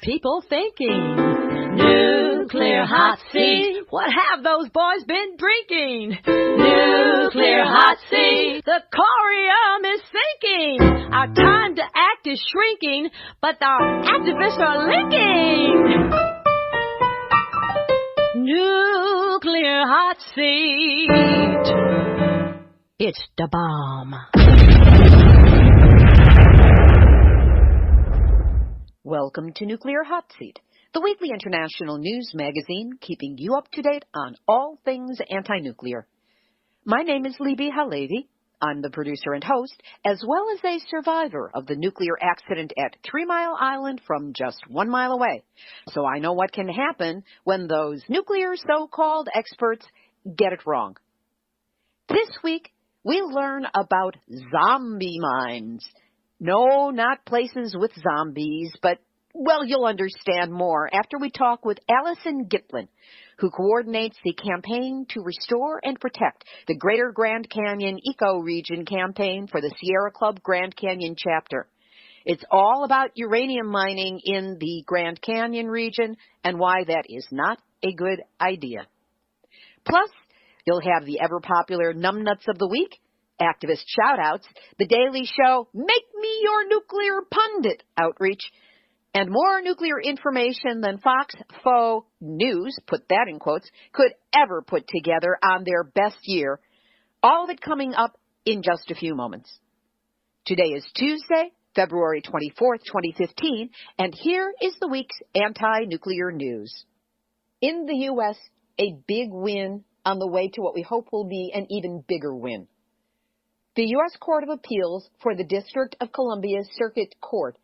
people thinking? Nuclear hot seat. What have those boys been drinking? Nuclear hot seat. The corium is sinking. Our time to act is shrinking, but our activists are linking. Nuclear hot seat. It's the bomb. Welcome to Nuclear Hot Seat, the weekly international news magazine keeping you up to date on all things anti-nuclear. My name is Libbe HaLevy. I'm the producer and host, as well as a survivor of the nuclear accident at 3 Mile Island from just 1 mile away. So I know what can happen when those nuclear so-called experts get it wrong. This week, we learn about zombie mines. No, not places with zombies, but, well, you'll understand more after we talk with Alicyn Gitlin, who coordinates the campaign to restore and protect the Greater Grand Canyon Ecoregion campaign for the Sierra Club Grand Canyon chapter. It's all about uranium mining in the Grand Canyon region and why that is not a good idea. Plus, you'll have the ever-popular numbnuts of the week, activist shout-outs, the Daily Show, Make Me Your Nuclear Pundit outreach, and more nuclear information than Fox Faux News, put that in quotes, could ever put together on their best year. All of it coming up in just a few moments. Today is Tuesday, February 24th, 2015, and here is the week's anti-nuclear news. In the U.S., a big win on the way to what we hope will be an even bigger win. The U.S. Court of Appeals for the District of Columbia's Circuit Court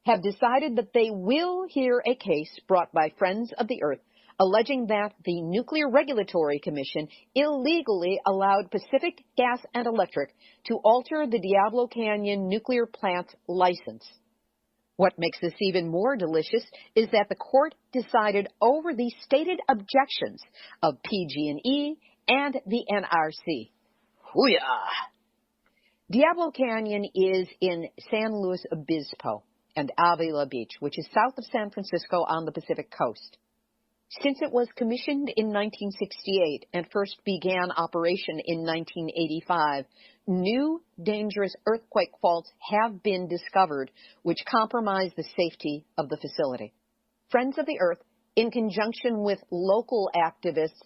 have decided that they will hear a case brought by Friends of the Earth alleging that the Nuclear Regulatory Commission illegally allowed Pacific Gas and Electric to alter the Diablo Canyon nuclear plant's license. What makes this even more delicious is that the court decided over the stated objections of PG&E and the NRC. Hoo-yah! Diablo Canyon is in San Luis Obispo and Avila Beach, which is south of San Francisco on the Pacific coast. Since it was commissioned in 1968 and first began operation in 1985, new dangerous earthquake faults have been discovered which compromise the safety of the facility. Friends of the Earth, in conjunction with local activists,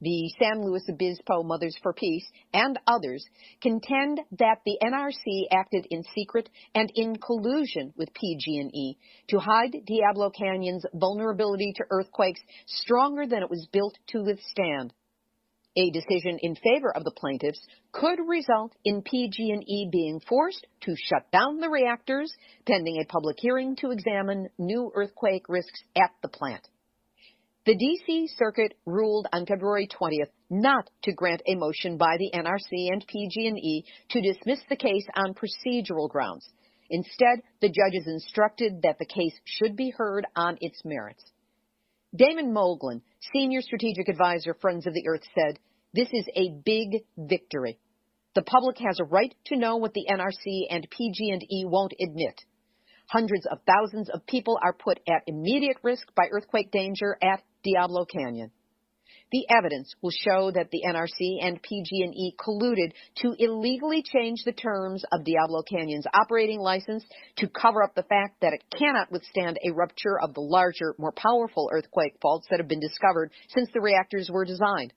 the San Luis Obispo Mothers for Peace, and others, contend that the NRC acted in secret and in collusion with PG&E to hide Diablo Canyon's vulnerability to earthquakes stronger than it was built to withstand. A decision in favor of the plaintiffs could result in PG&E being forced to shut down the reactors pending a public hearing to examine new earthquake risks at the plant. The D.C. Circuit ruled on February 20th not to grant a motion by the NRC and PG&E to dismiss the case on procedural grounds. Instead, the judges instructed that the case should be heard on its merits. Damon Moglin, Senior Strategic Advisor, Friends of the Earth, said, "This is a big victory. The public has a right to know what the NRC and PG&E won't admit. Hundreds of thousands of people are put at immediate risk by earthquake danger at Diablo Canyon. The evidence will show that the NRC and PG&E colluded to illegally change the terms of Diablo Canyon's operating license to cover up the fact that it cannot withstand a rupture of the larger, more powerful earthquake faults that have been discovered since the reactors were designed.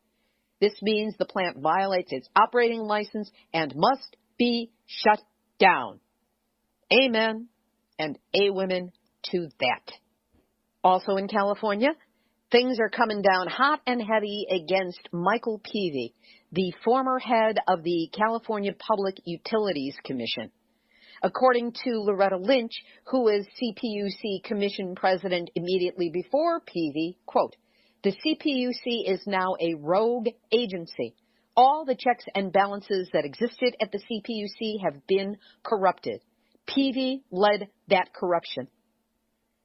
This means the plant violates its operating license and must be shut down." Amen and women to that. Also in California, things are coming down hot and heavy against Michael Peavy, the former head of the California Public Utilities Commission. According to Loretta Lynch, who was CPUC Commission president immediately before Peavy, quote, "The CPUC is now a rogue agency. All the checks and balances that existed at the CPUC have been corrupted. Peavy led that corruption."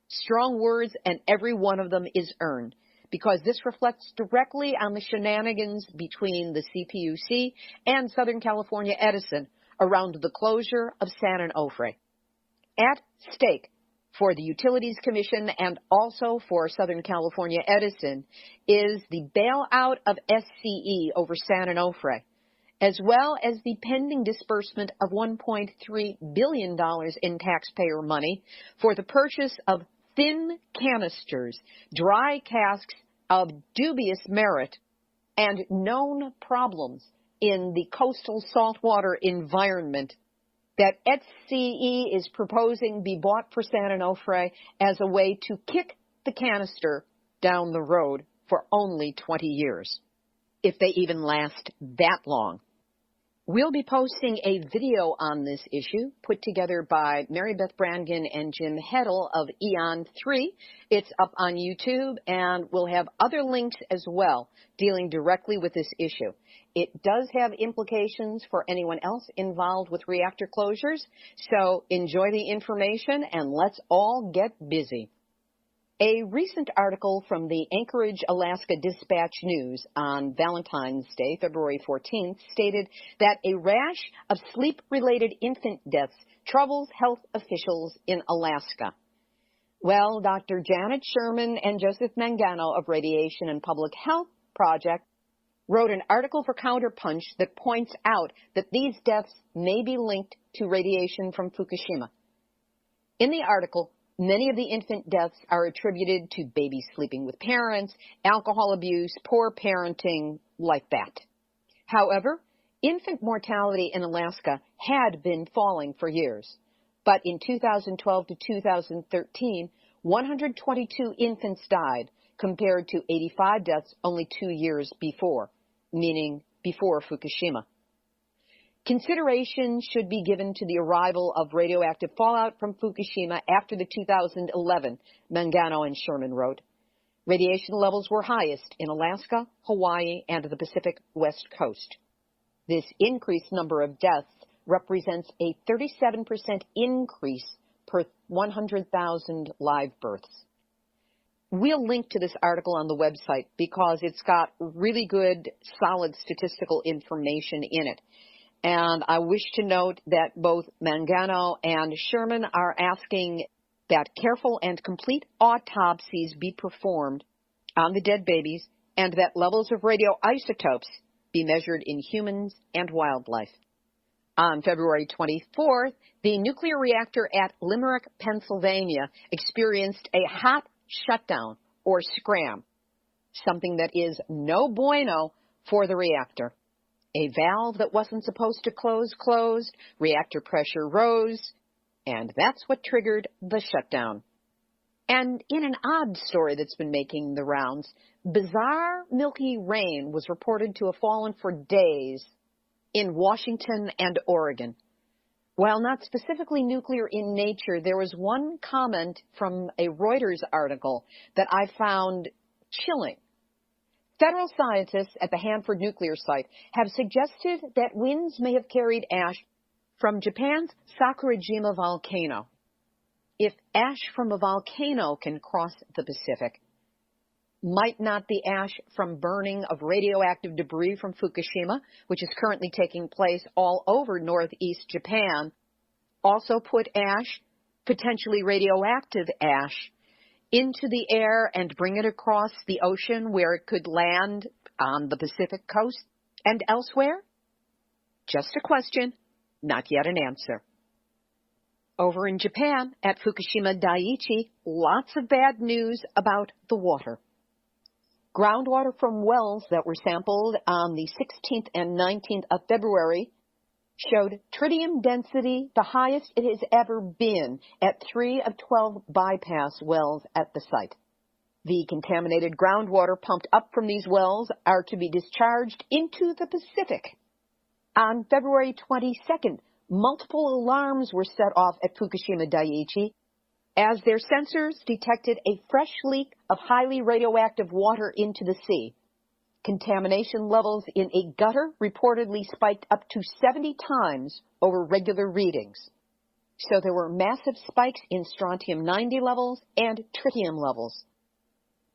Strong words, and every one of them is earned, because this reflects directly on the shenanigans between the CPUC and Southern California Edison around the closure of San Onofre. At stake for the Utilities Commission and also for Southern California Edison is the bailout of SCE over San Onofre, as well as the pending disbursement of $1.3 billion in taxpayer money for the purchase of thin canisters, dry casks of dubious merit, and known problems in the coastal saltwater environment that SCE is proposing be bought for San Onofre as a way to kick the canister down the road for only 20 years, if they even last that long. We'll be posting a video on this issue put together by Mary Beth Brannigan and Jim Heddle of Eon 3. It's up on YouTube, and we'll have other links as well dealing directly with this issue. It does have implications for anyone else involved with reactor closures, so enjoy the information and let's all get busy. A recent article from the Anchorage, Alaska Dispatch News on Valentine's Day, February 14th, stated that a rash of sleep-related infant deaths troubles health officials in Alaska. Well, Dr. Janet Sherman and Joseph Mangano of Radiation and Public Health Project wrote an article for Counterpunch that points out that these deaths may be linked to radiation from Fukushima. In the article, many of the infant deaths are attributed to babies sleeping with parents, alcohol abuse, poor parenting, like that. However, infant mortality in Alaska had been falling for years. But in 2012 to 2013, 122 infants died, compared to 85 deaths only 2 years before, meaning before Fukushima. Consideration should be given to the arrival of radioactive fallout from Fukushima after the 2011, Mangano and Sherman wrote. Radiation levels were highest in Alaska, Hawaii, and the Pacific West Coast. This increased number of deaths represents a 37% increase per 100,000 live births. We'll link to this article on the website because it's got really good, solid statistical information in it. And I wish to note that both Mangano and Sherman are asking that careful and complete autopsies be performed on the dead babies and that levels of radioisotopes be measured in humans and wildlife. On February 24th, the nuclear reactor at Limerick, Pennsylvania, experienced a hot shutdown, or scram, something that is no bueno for the reactor. A valve that wasn't supposed to close closed, reactor pressure rose, and that's what triggered the shutdown. And in an odd story that's been making the rounds, bizarre milky rain was reported to have fallen for days in Washington and Oregon. While not specifically nuclear in nature, there was one comment from a Reuters article that I found chilling. Federal scientists at the Hanford nuclear site have suggested that winds may have carried ash from Japan's Sakurajima volcano. If ash from a volcano can cross the Pacific, might not the ash from burning of radioactive debris from Fukushima, which is currently taking place all over northeast Japan, also put ash, potentially radioactive ash, into the air and bring it across the ocean where it could land on the Pacific coast and elsewhere? Just a question, not yet an answer. Over in Japan, at Fukushima Daiichi, lots of bad news about the water. Groundwater from wells that were sampled on the 16th and 19th of February showed tritium density the highest it has ever been at 3 of 12 bypass wells at the site. The contaminated groundwater pumped up from these wells are to be discharged into the Pacific. On February 22nd, multiple alarms were set off at Fukushima Daiichi as their sensors detected a fresh leak of highly radioactive water into the sea. Contamination levels in a gutter reportedly spiked up to 70 times over regular readings. So there were massive spikes in strontium-90 levels and tritium levels.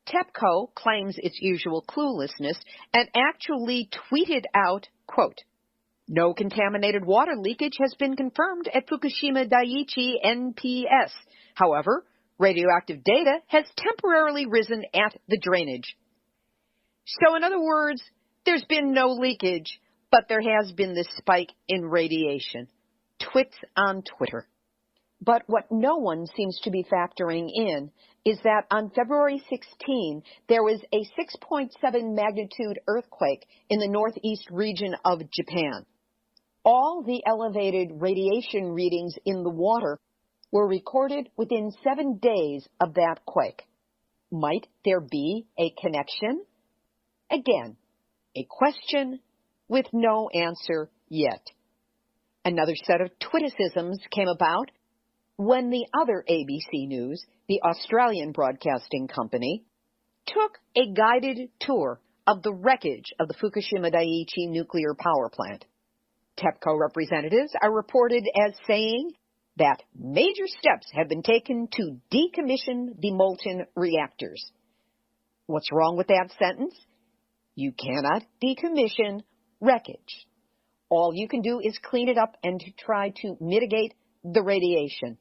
TEPCO claims its usual cluelessness and actually tweeted out, quote, "No contaminated water leakage has been confirmed at Fukushima Daiichi NPS. However, Radioactive data has temporarily risen at the drainage. So in other words, there's been no leakage, but there has been this spike in radiation. Twits on Twitter. But what no one seems to be factoring in is that on February 16, there was a 6.7 magnitude earthquake in the northeast region of Japan. All the elevated radiation readings in the water were recorded within 7 days of that quake. Might there be a connection? Again, a question with no answer yet. Another set of twitticisms came about when the other ABC News, the Australian broadcasting company, took a guided tour of the wreckage of the Fukushima Daiichi nuclear power plant. TEPCO representatives are reported as saying that major steps have been taken to decommission the molten reactors. What's wrong with that sentence? You cannot decommission wreckage. All you can do is clean it up and try to mitigate the radiation.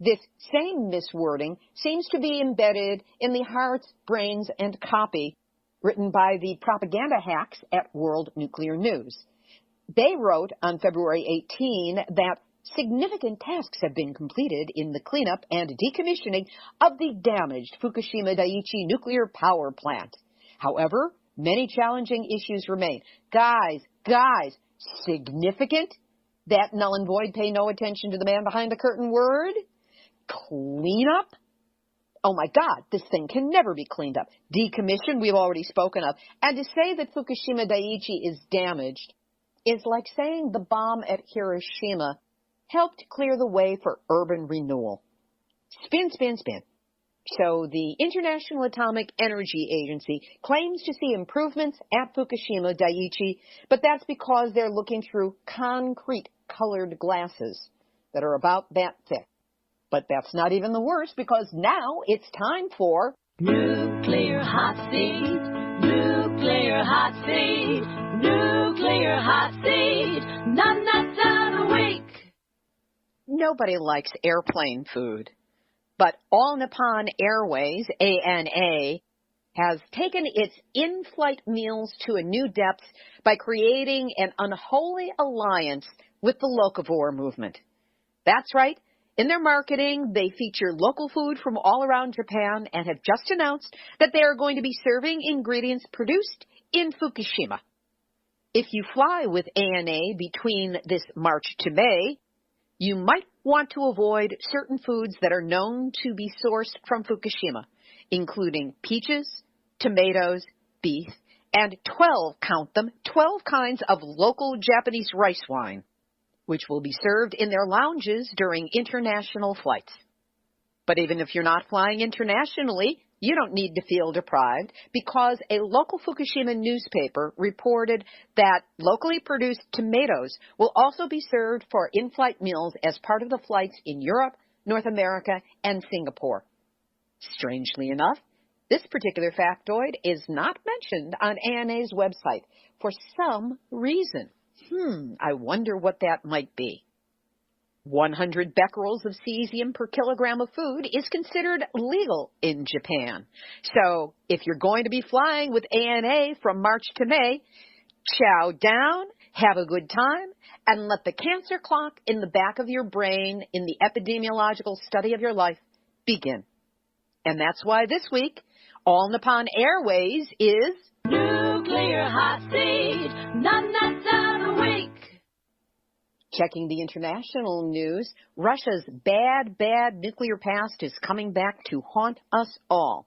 This same miswording seems to be embedded in the hearts, brains, and copy written by the propaganda hacks at World Nuclear News. They wrote on February 18 that significant tasks have been completed in the cleanup and decommissioning of the damaged Fukushima Daiichi nuclear power plant. However, many challenging issues remain. Guys, significant? That null and void, pay no attention to the man behind the curtain word? Cleanup? Oh my God, this thing can never be cleaned up. Decommission, we've already spoken of. And to say that Fukushima Daiichi is damaged is like saying the bomb at Hiroshima helped clear the way for urban renewal. Spin. So the International Atomic Energy Agency claims to see improvements at Fukushima Daiichi, but that's because they're looking through concrete-colored glasses that are about that thick. But that's not even the worst, because now it's time for Nuclear Hot Seat, Nuclear Hot Seat, Nuclear Hot Seat, 9 nights out a week. Nobody likes airplane food, but All Nippon Airways, ANA, has taken its in-flight meals to a new depth by creating an unholy alliance with the locavore movement. That's right. In their marketing, they feature local food from all around Japan and have just announced that they are going to be serving ingredients produced in Fukushima. If you fly with ANA between this March to May, you might want to avoid certain foods that are known to be sourced from Fukushima, including peaches, tomatoes, beef, and 12 kinds of local Japanese rice wine, which will be served in their lounges during international flights. But even if you're not flying internationally, you don't need to feel deprived, because a local Fukushima newspaper reported that locally produced tomatoes will also be served for in-flight meals as part of the flights in Europe, North America, and Singapore. Strangely enough, this particular factoid is not mentioned on ANA's website for some reason. I wonder what that might be. 100 becquerels of cesium per kilogram of food is considered legal in Japan. So if you're going to be flying with ANA from March to May, chow down, have a good time, and let the cancer clock in the back of your brain in the epidemiological study of your life begin. And that's why this week, All Nippon Airways is Nuclear Hot Seat, 9 nights out a week. Checking the international news, Russia's bad nuclear past is coming back to haunt us all.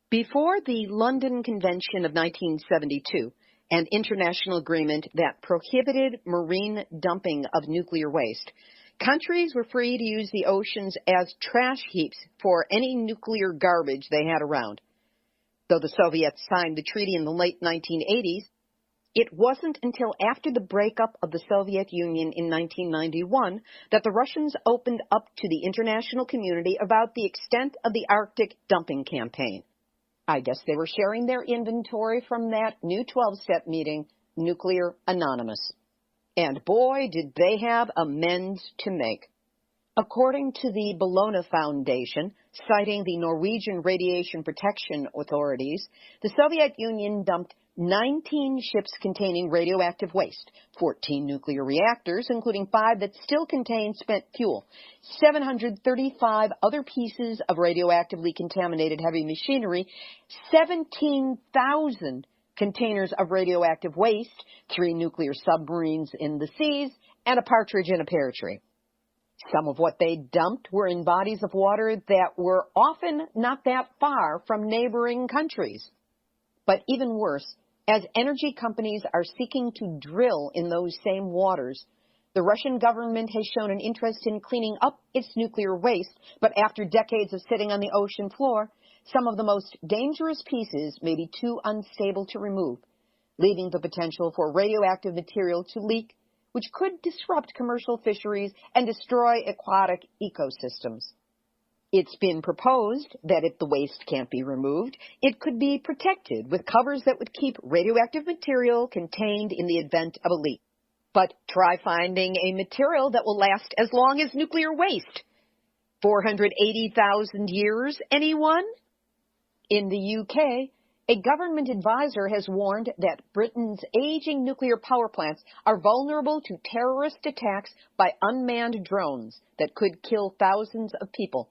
Before the London Convention of 1972, an international agreement that prohibited marine dumping of nuclear waste, countries were free to use the oceans as trash heaps for any nuclear garbage they had around. Though the Soviets signed the treaty in the late 1980s, it wasn't until after the breakup of the Soviet Union in 1991 that the Russians opened up to the international community about the extent of the Arctic dumping campaign. I guess they were sharing their inventory from that new 12-step meeting, Nuclear Anonymous. And boy, did they have amends to make. According to the Bologna Foundation, citing the Norwegian Radiation Protection Authorities, the Soviet Union dumped 19 ships containing radioactive waste, 14 nuclear reactors, including 5 that still contain spent fuel, 735 other pieces of radioactively contaminated heavy machinery, 17,000 containers of radioactive waste, 3 nuclear submarines in the seas, and a partridge in a pear tree. Some of what they dumped were in bodies of water that were often not that far from neighboring countries. But even worse, as energy companies are seeking to drill in those same waters, the Russian government has shown an interest in cleaning up its nuclear waste, but after decades of sitting on the ocean floor, some of the most dangerous pieces may be too unstable to remove, leaving the potential for radioactive material to leak, which could disrupt commercial fisheries and destroy aquatic ecosystems. It's been proposed that if the waste can't be removed, it could be protected with covers that would keep radioactive material contained in the event of a leak. But try finding a material that will last as long as nuclear waste. 480,000 years, anyone? In the UK, a government advisor has warned that Britain's aging nuclear power plants are vulnerable to terrorist attacks by unmanned drones that could kill thousands of people.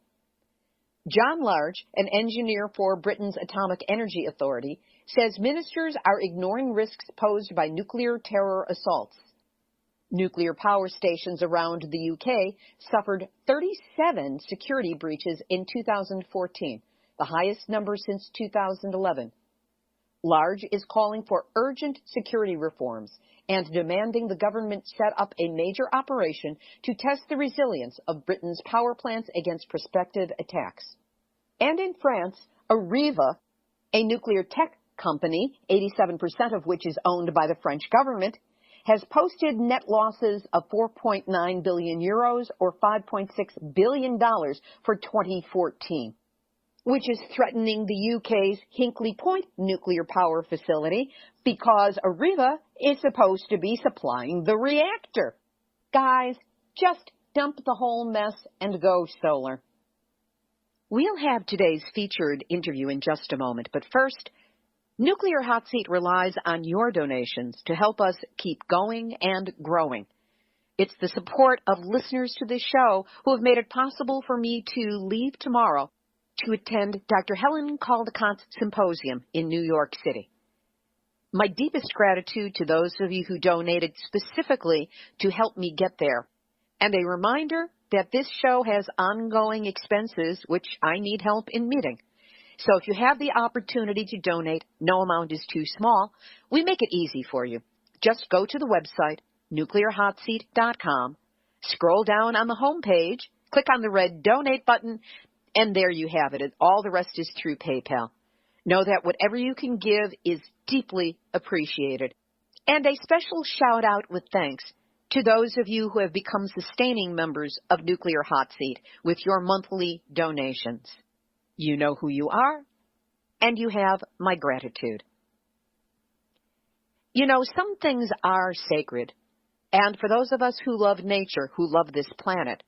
John Large, an engineer for Britain's Atomic Energy Authority, says ministers are ignoring risks posed by nuclear terror assaults. Nuclear power stations around the UK suffered 37 security breaches in 2014, the highest number since 2011. Large is calling for urgent security reforms and demanding the government set up a major operation to test the resilience of Britain's power plants against prospective attacks. And in France, Areva, a nuclear tech company, 87% of which is owned by the French government, has posted net losses of 4.9 billion euros or $5.6 billion for 2014. Which is threatening the UK's Hinkley Point nuclear power facility because Areva is supposed to be supplying the reactor. Guys, just dump the whole mess and go solar. We'll have today's featured interview in just a moment, but first, Nuclear Hot Seat relies on your donations to help us keep going and growing. It's the support of listeners to this show who have made it possible for me to leave tomorrow to attend Dr. Helen Caldicott's symposium in New York City. My deepest gratitude to those of you who donated specifically to help me get there, and a reminder that this show has ongoing expenses which I need help in meeting. So if you have the opportunity to donate, no amount is too small, we make it easy for you. Just go to the website, nuclearhotseat.com, scroll down on the home page, click on the red donate button, and there you have it. All the rest is through PayPal. Know that whatever you can give is deeply appreciated. And a special shout out with thanks to those of you who have become sustaining members of Nuclear Hot Seat with your monthly donations. You know who you are, and you have my gratitude. You know, some things are sacred, and for those of us who love nature, who love this planet,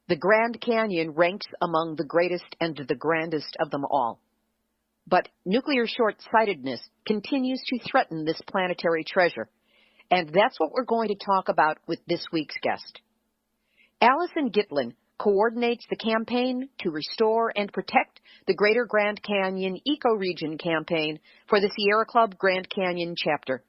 the Grand Canyon ranks among the greatest and the grandest of them all. But nuclear short-sightedness continues to threaten this planetary treasure, and that's what we're going to talk about with this week's guest. Alicyn Gitlin coordinates the campaign to restore and protect the Greater Grand Canyon Ecoregion campaign for the Sierra Club Grand Canyon chapter.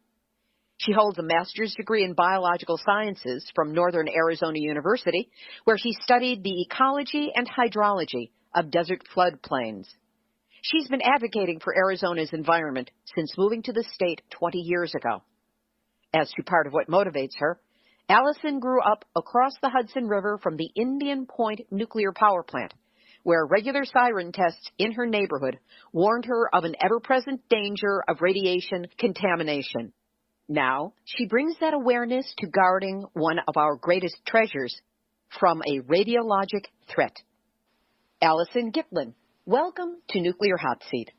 She holds a master's degree in biological sciences from Northern Arizona University, where she studied the ecology and hydrology of desert floodplains. She's been advocating for Arizona's environment since moving to the state 20 years ago. As to part of what motivates her, Alicyn grew up across the Hudson River from the Indian Point nuclear power plant, where regular siren tests in her neighborhood warned her of an ever-present danger of radiation contamination. Now, she brings that awareness to guarding one of our greatest treasures from a radiologic threat. Alicyn Gitlin, welcome to Nuclear Hot Seat.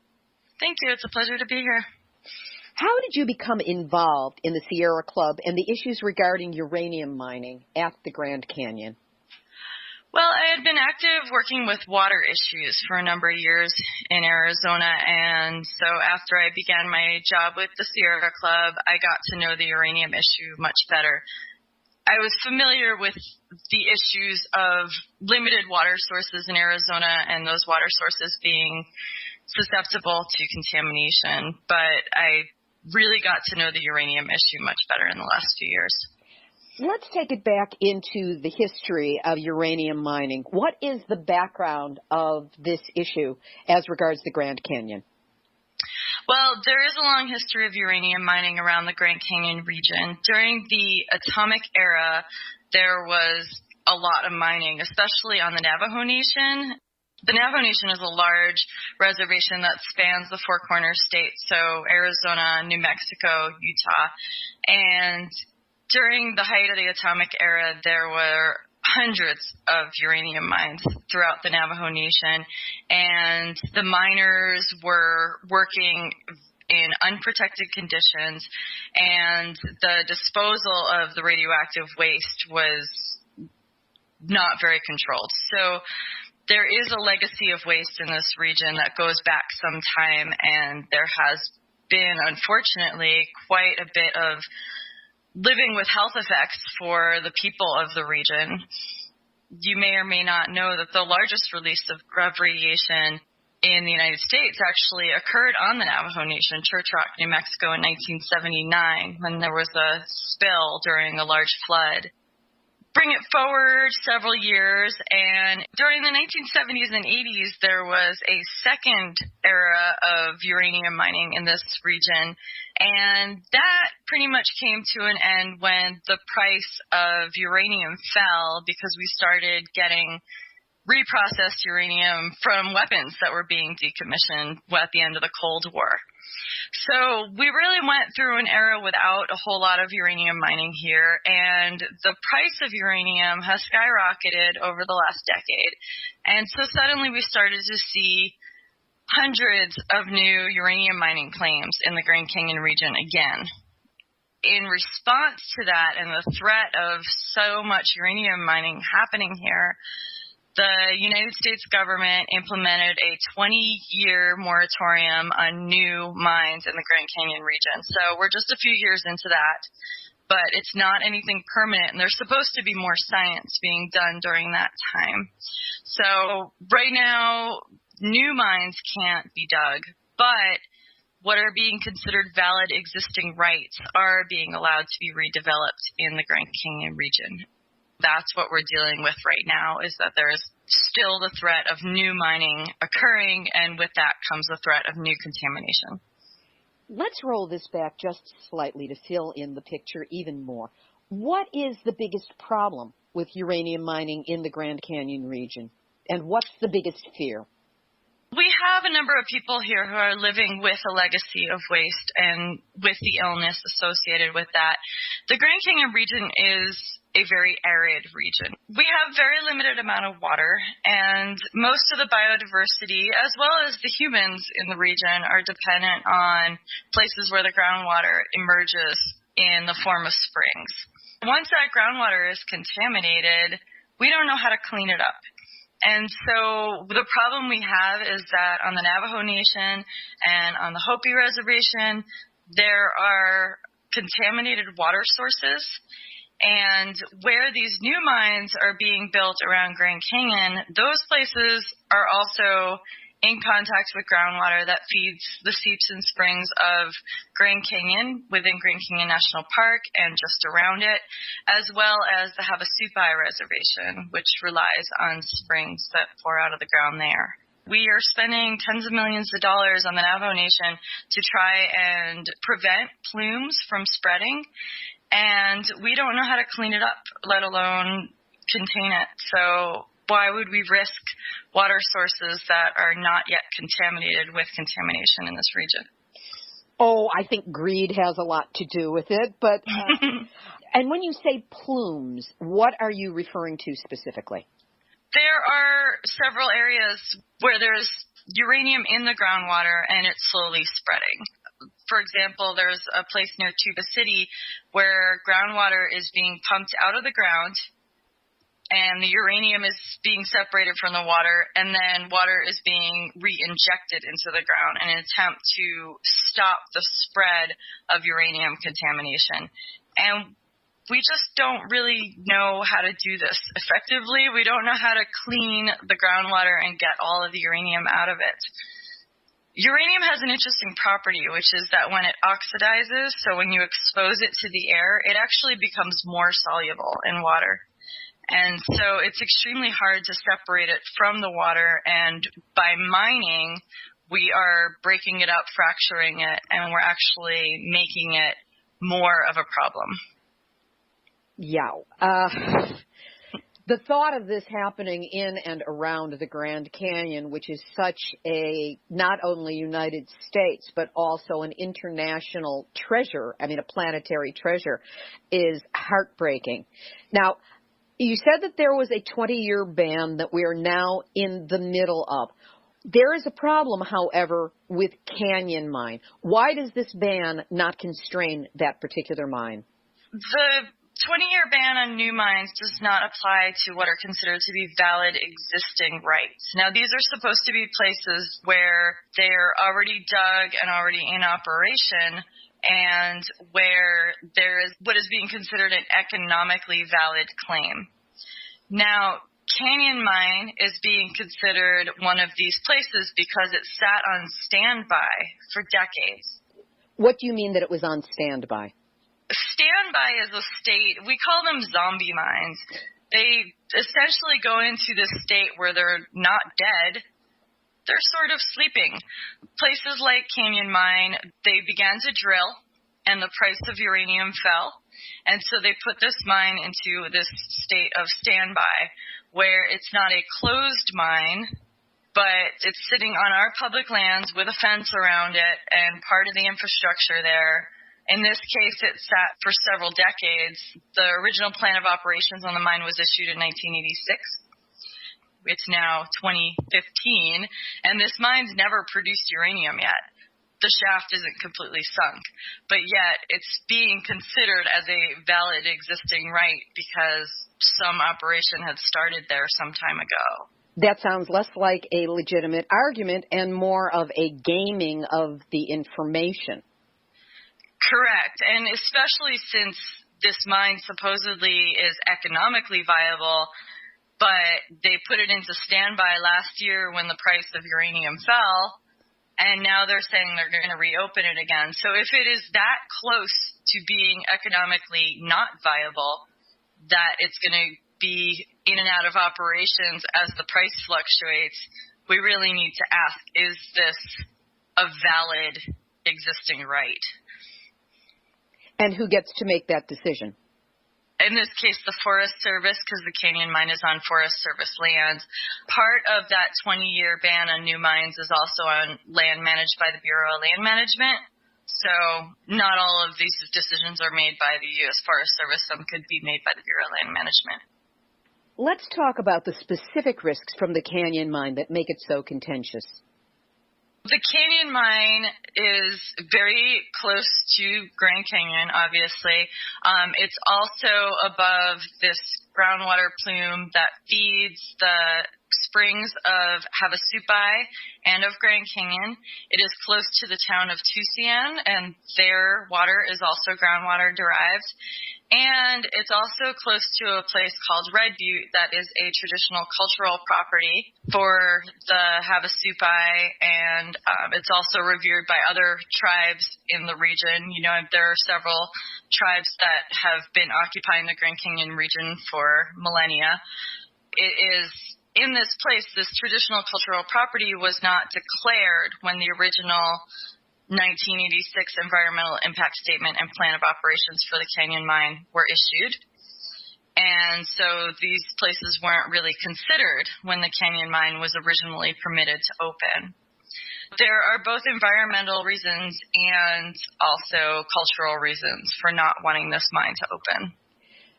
Thank you. It's a pleasure to be here. How did you become involved in the Sierra Club and the issues regarding uranium mining at the Grand Canyon? Well, I had been active working with water issues for a number of years in Arizona, and so after I began my job with the Sierra Club, I got to know the uranium issue much better. I was familiar with the issues of limited water sources in Arizona and those water sources being susceptible to contamination, but I really got to know the uranium issue much better in the last few years. Let's take it back into the history of uranium mining. What is the background of this issue as regards the Grand Canyon? Well, there is a long history of uranium mining around the Grand Canyon region. During the atomic era, there was a lot of mining, especially on the Navajo Nation. The Navajo Nation is a large reservation that spans the Four Corners states, so Arizona, New Mexico, Utah, and during the height of the atomic era, there were hundreds of uranium mines throughout the Navajo Nation, and the miners were working in unprotected conditions, and the disposal of the radioactive waste was not very controlled. So there is a legacy of waste in this region that goes back some time, and there has been, unfortunately, quite a bit of living with health effects for the people of the region. You may or may not know that the largest release of radiation in the United States actually occurred on the Navajo Nation, Church Rock, New Mexico in 1979 when there was a spill during a large flood. Bring it forward several years, and during the 1970s and 80s, there was a second era of uranium mining in this region, and that pretty much came to an end when the price of uranium fell because we started getting reprocessed uranium from weapons that were being decommissioned at the end of the Cold War. So we really went through an era without a whole lot of uranium mining here, and the price of uranium has skyrocketed over the last decade. And so suddenly we started to see hundreds of new uranium mining claims in the Grand Canyon region again. In response to that and the threat of so much uranium mining happening here, the United States government implemented a 20-year moratorium on new mines in the Grand Canyon region. So we're just a few years into that, but it's not anything permanent, and there's supposed to be more science being done during that time. So right now, new mines can't be dug, but what are being considered valid existing rights are being allowed to be redeveloped in the Grand Canyon region. That's what we're dealing with right now, is that there is still the threat of new mining occurring, and with that comes the threat of new contamination. Let's roll this back just slightly to fill in the picture even more. What is the biggest problem with uranium mining in the Grand Canyon region, and what's the biggest fear? We have a number of people here who are living with a legacy of waste and with the illness associated with that. The Grand Canyon region is a very arid region. We have very limited amount of water, and most of the biodiversity, as well as the humans in the region, are dependent on places where the groundwater emerges in the form of springs. Once that groundwater is contaminated, we don't know how to clean it up. And so the problem we have is that on the Navajo Nation and on the Hopi Reservation, there are contaminated water sources. And where these new mines are being built around Grand Canyon, those places are also in contact with groundwater that feeds the seeps and springs of Grand Canyon within Grand Canyon National Park and just around it, as well as the Havasupai Reservation, which relies on springs that pour out of the ground there. We are spending tens of millions of dollars on the Navajo Nation to try and prevent plumes from spreading, and we don't know how to clean it up, let alone contain it. So why would we risk water sources that are not yet contaminated with contamination in this region? Oh, I think greed has a lot to do with it. But and when you say plumes, what are you referring to specifically? There are several areas where there's uranium in the groundwater and it's slowly spreading. For example, there's a place near Tuba City where groundwater is being pumped out of the ground, and the uranium is being separated from the water, and then water is being re-injected into the ground in an attempt to stop the spread of uranium contamination. And we just don't really know how to do this effectively. We don't know how to clean the groundwater and get all of the uranium out of it. Uranium has an interesting property, which is that when it oxidizes, so when you expose it to the air, it actually becomes more soluble in water. And so it's extremely hard to separate it from the water, and by mining, we are breaking it up, fracturing it, and we're actually making it more of a problem. Yeah. The thought of this happening in and around the Grand Canyon, which is such a not only United States, but also an international treasure, a planetary treasure, is heartbreaking. Now, you said that there was a 20-year ban that we are now in the middle of. There is a problem, however, with Canyon Mine. Why does this ban not constrain that particular mine? The 20-year ban on new mines does not apply to what are considered to be valid existing rights. Now, these are supposed to be places where they're already dug and already in operation, and where there is what is being considered an economically valid claim. Now, Canyon Mine is being considered one of these places because it sat on standby for decades. What do you mean that it was on standby? Standby is a state, we call them zombie mines. They essentially go into this state where they're not dead, they're sort of sleeping. Places like Canyon Mine, they began to drill, and the price of uranium fell, and so they put this mine into this state of standby, where it's not a closed mine, but it's sitting on our public lands with a fence around it and part of the infrastructure there. In this case, it sat for several decades. The original plan of operations on the mine was issued in 1986. It's now 2015, and this mine's never produced uranium yet. The shaft isn't completely sunk, but yet it's being considered as a valid existing right because some operation had started there some time ago. That sounds less like a legitimate argument and more of a gaming of the information. Correct, and especially since this mine supposedly is economically viable, but they put it into standby last year when the price of uranium fell, and now they're saying they're going to reopen it again. So if it is that close to being economically not viable, that it's going to be in and out of operations as the price fluctuates, we really need to ask, is this a valid existing right? And who gets to make that decision? In this case, the Forest Service, because the Canyon Mine is on Forest Service land. Part of that 20-year ban on new mines is also on land managed by the Bureau of Land Management. So not all of these decisions are made by the U.S. Forest Service. Some could be made by the Bureau of Land Management. Let's talk about the specific risks from the Canyon Mine that make it so contentious. The Canyon Mine is very close to Grand Canyon, obviously. It's also above this groundwater plume that feeds the springs of Havasupai and of Grand Canyon. It is close to the town of Tusayan, and their water is also groundwater derived. And it's also close to a place called Red Butte that is a traditional cultural property for the Havasupai, and it's also revered by other tribes in the region. You know, there are several tribes that have been occupying the Grand Canyon region for millennia. It is in this place, this traditional cultural property was not declared when the original 1986 Environmental Impact Statement and Plan of Operations for the Canyon Mine were issued. And so these places weren't really considered when the Canyon Mine was originally permitted to open. There are both environmental reasons and also cultural reasons for not wanting this mine to open.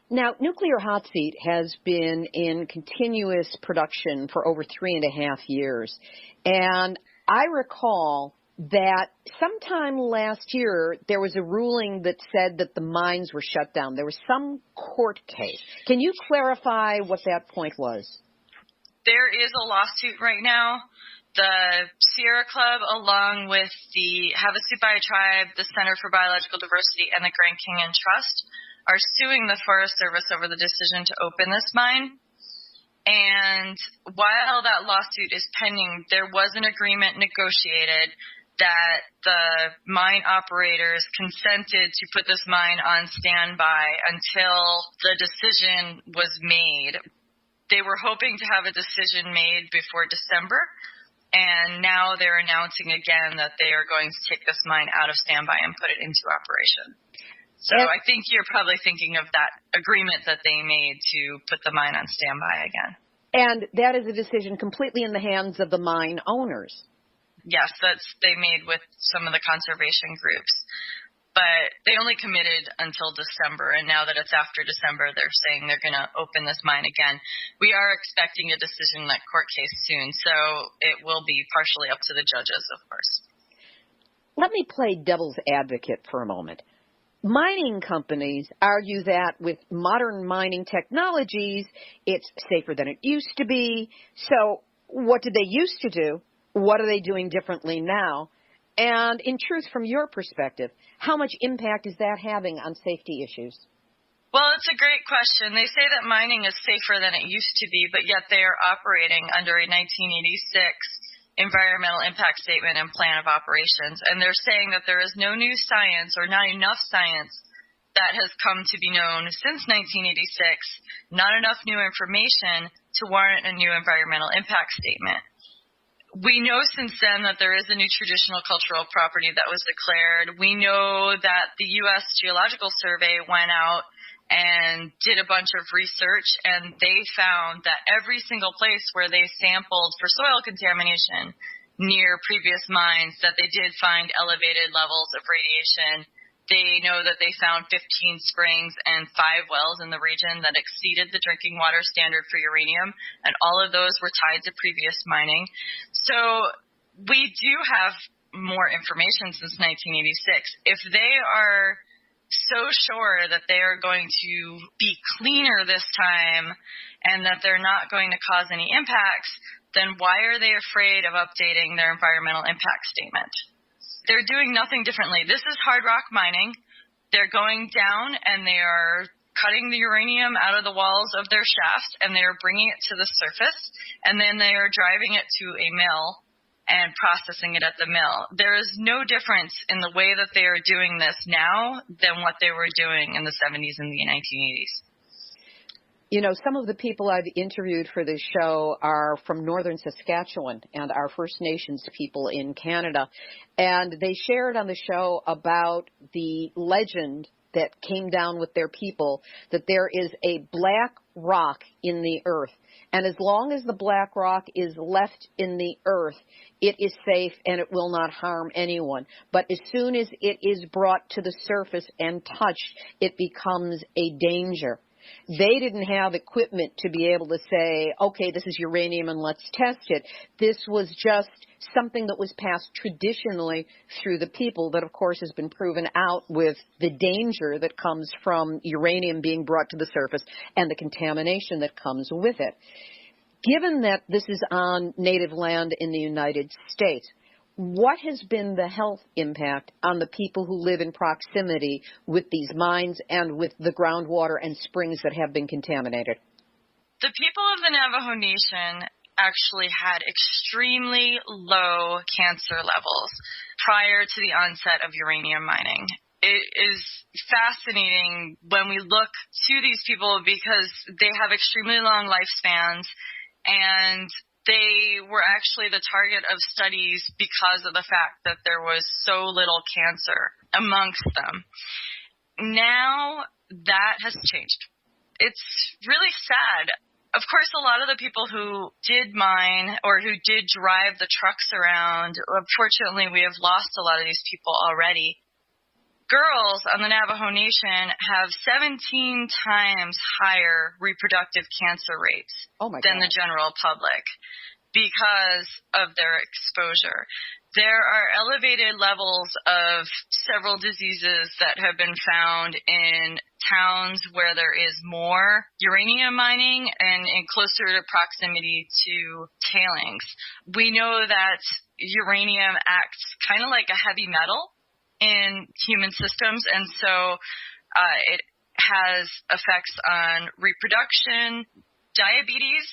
Now, Nuclear Hotseat has been in continuous production for over 3.5 years. And I recall that sometime last year there was a ruling that said that the mines were shut down. There was some court case. Can you clarify what that point was? There is a lawsuit right now. The Sierra Club, along with the Havasupai Tribe, the Center for Biological Diversity, and the Grand Canyon Trust, are suing the Forest Service over the decision to open this mine. And while that lawsuit is pending, there was an agreement negotiated that the mine operators consented to put this mine on standby until the decision was made. They were hoping to have a decision made before December, and now they're announcing again that they are going to take this mine out of standby and put it into operation. So I think you're probably thinking of that agreement that they made to put the mine on standby again. And that is a decision completely in the hands of the mine owners. Yes, they made with some of the conservation groups. But they only committed until December, and now that it's after December, they're saying they're going to open this mine again. We are expecting a decision in that court case soon, so it will be partially up to the judges, of course. Let me play devil's advocate for a moment. Mining companies argue that with modern mining technologies, it's safer than it used to be. So what did they used to do? What are they doing differently now? And in truth, from your perspective, how much impact is that having on safety issues? Well, it's a great question. They say that mining is safer than it used to be, but yet they are operating under a 1986 Environmental Impact Statement and Plan of Operations. And they're saying that there is no new science or not enough science that has come to be known since 1986, not enough new information to warrant a new Environmental Impact Statement. We know since then that there is a new traditional cultural property that was declared. We know that the U.S. Geological Survey went out and did a bunch of research, and they found that every single place where they sampled for soil contamination near previous mines, that they did find elevated levels of radiation. They know that they found 15 springs and 5 wells in the region that exceeded the drinking water standard for uranium, and all of those were tied to previous mining. So we do have more information since 1986. If they are so sure that they are going to be cleaner this time and that they're not going to cause any impacts, then why are they afraid of updating their environmental impact statement? They're doing nothing differently. This is hard rock mining. They're going down and they are cutting the uranium out of the walls of their shafts, and they are bringing it to the surface, and then they are driving it to a mill and processing it at the mill. There is no difference in the way that they are doing this now than what they were doing in the 70s and the 1980s. You know, some of the people I've interviewed for this show are from northern Saskatchewan and our First Nations people in Canada. And they shared on the show about the legend that came down with their people, that there is a black rock in the earth. And as long as the black rock is left in the earth, it is safe and it will not harm anyone. But as soon as it is brought to the surface and touched, it becomes a danger. They didn't have equipment to be able to say, okay, this is uranium and let's test it. This was just something that was passed traditionally through the people that, of course, has been proven out with the danger that comes from uranium being brought to the surface and the contamination that comes with it. Given that this is on native land in the United States, what has been the health impact on the people who live in proximity with these mines and with the groundwater and springs that have been contaminated? The people of the Navajo Nation actually had extremely low cancer levels prior to the onset of uranium mining. It is fascinating when we look to these people because they have extremely long lifespans, and they were actually the target of studies because of the fact that there was so little cancer amongst them. Now that has changed. It's really sad. Of course, a lot of the people who did mine or who did drive the trucks around, unfortunately, we have lost a lot of these people already. Girls on the Navajo Nation have 17 times higher reproductive cancer rates than the general public. because of their exposure. There are elevated levels of several diseases that have been found in towns where there is more uranium mining and in closer proximity to tailings. We know that uranium acts kind of like a heavy metal in human systems, and so it has effects on reproduction, diabetes,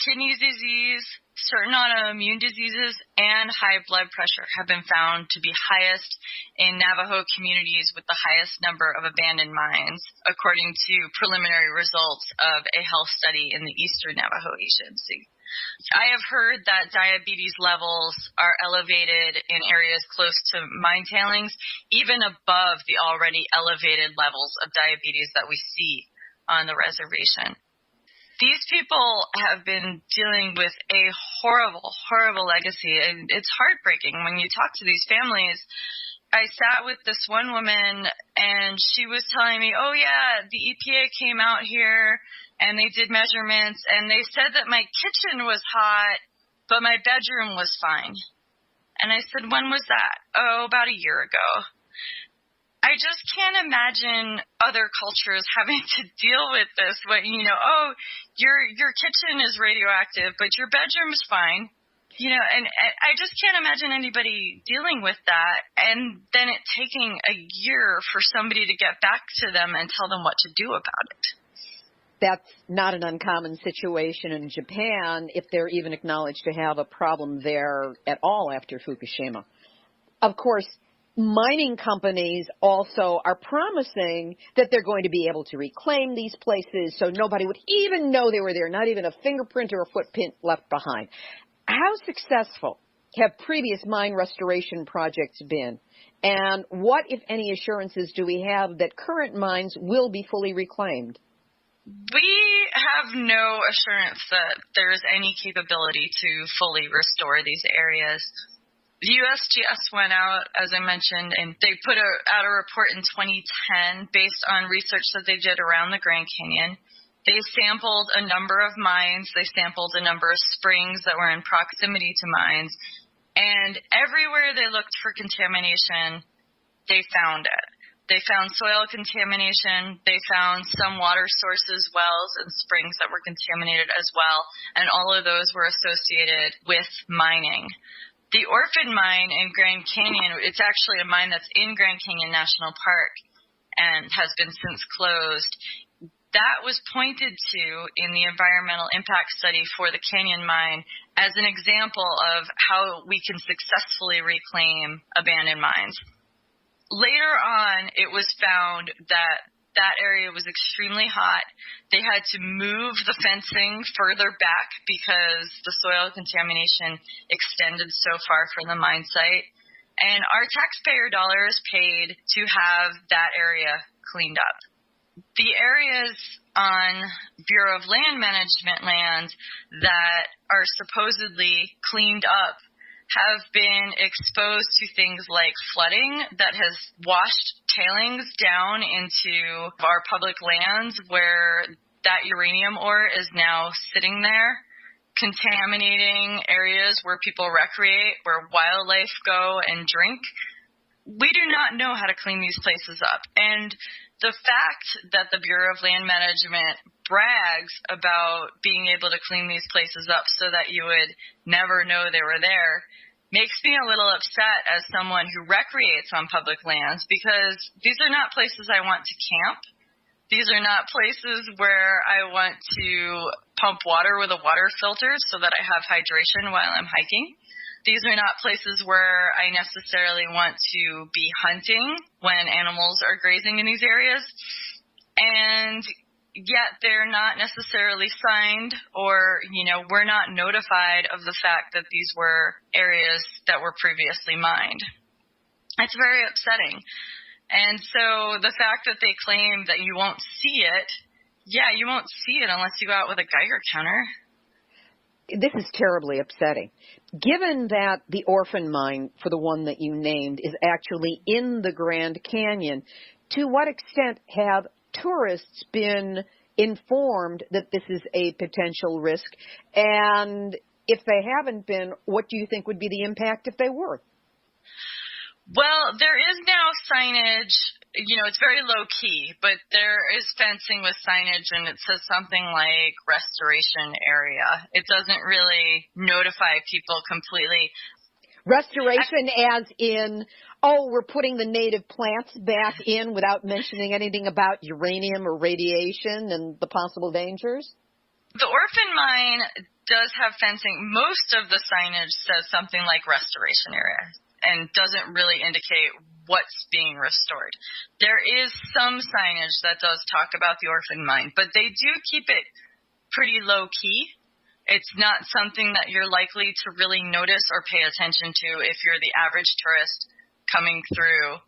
kidney disease, certain autoimmune diseases, and high blood pressure have been found to be highest in Navajo communities with the highest number of abandoned mines, according to preliminary results of a health study in the Eastern Navajo Agency. I have heard that diabetes levels are elevated in areas close to mine tailings, even above the already elevated levels of diabetes that we see on the reservation. These people have been dealing with a horrible, horrible legacy, and it's heartbreaking when you talk to these families. I sat with this one woman, and she was telling me, oh, yeah, the EPA came out here, and they did measurements, and they said that my kitchen was hot, but my bedroom was fine. And I said, when was that? Oh, about a year ago. I just can't imagine other cultures having to deal with this. When, oh, your kitchen is radioactive, but your bedroom's fine. And I just can't imagine anybody dealing with that, and then it taking a year for somebody to get back to them and tell them what to do about it. That's not an uncommon situation in Japan, if they're even acknowledged to have a problem there at all after Fukushima. Of course, mining companies also are promising that they're going to be able to reclaim these places so nobody would even know they were there, not even a fingerprint or a footprint left behind. How successful have previous mine restoration projects been? And what, if any, assurances do we have that current mines will be fully reclaimed? We have no assurance that there is any capability to fully restore these areas. The USGS went out, as I mentioned, and they put out a report in 2010 based on research that they did around the Grand Canyon. They sampled a number of mines. They sampled a number of springs that were in proximity to mines. And everywhere they looked for contamination, they found it. They found soil contamination. They found some water sources, wells, and springs that were contaminated as well. And all of those were associated with mining. The Orphan Mine in Grand Canyon, it's actually a mine that's in Grand Canyon National Park and has been since closed. That was pointed to in the environmental impact study for the Canyon Mine as an example of how we can successfully reclaim abandoned mines. Later on, it was found that that area was extremely hot. They had to move the fencing further back because the soil contamination extended so far from the mine site. And our taxpayer dollars paid to have that area cleaned up. The areas on Bureau of Land Management lands that are supposedly cleaned up have been exposed to things like flooding that has washed tailings down into our public lands where that uranium ore is now sitting there, contaminating areas where people recreate, where wildlife go and drink. We do not know how to clean these places up. And the fact that the Bureau of Land Management brags about being able to clean these places up so that you would never know they were there makes me a little upset as someone who recreates on public lands, because these are not places I want to camp. These are not places where I want to pump water with a water filter so that I have hydration while I'm hiking. These are not places where I necessarily want to be hunting when animals are grazing in these areas. And yet they're not necessarily signed, or, we're not notified of the fact that these were areas that were previously mined. It's very upsetting. And so the fact that they claim that you won't see it, you won't see it unless you go out with a Geiger counter. This is terribly upsetting. Given that the Orphan Mine, for the one that you named, is actually in the Grand Canyon, to what extent have tourists been informed that this is a potential risk? And if they haven't been, what do you think would be the impact if they were? Well, there is now signage. It's very low key, but there is fencing with signage, and it says something like restoration area. It doesn't really notify people completely. Restoration as in, we're putting the native plants back in without mentioning anything about uranium or radiation and the possible dangers? The orphan mine does have fencing. Most of the signage says something like restoration area and doesn't really indicate what's being restored. There is some signage that does talk about the orphan mine, but they do keep it pretty low key. It's not something that you're likely to really notice or pay attention to if you're the average tourist coming through.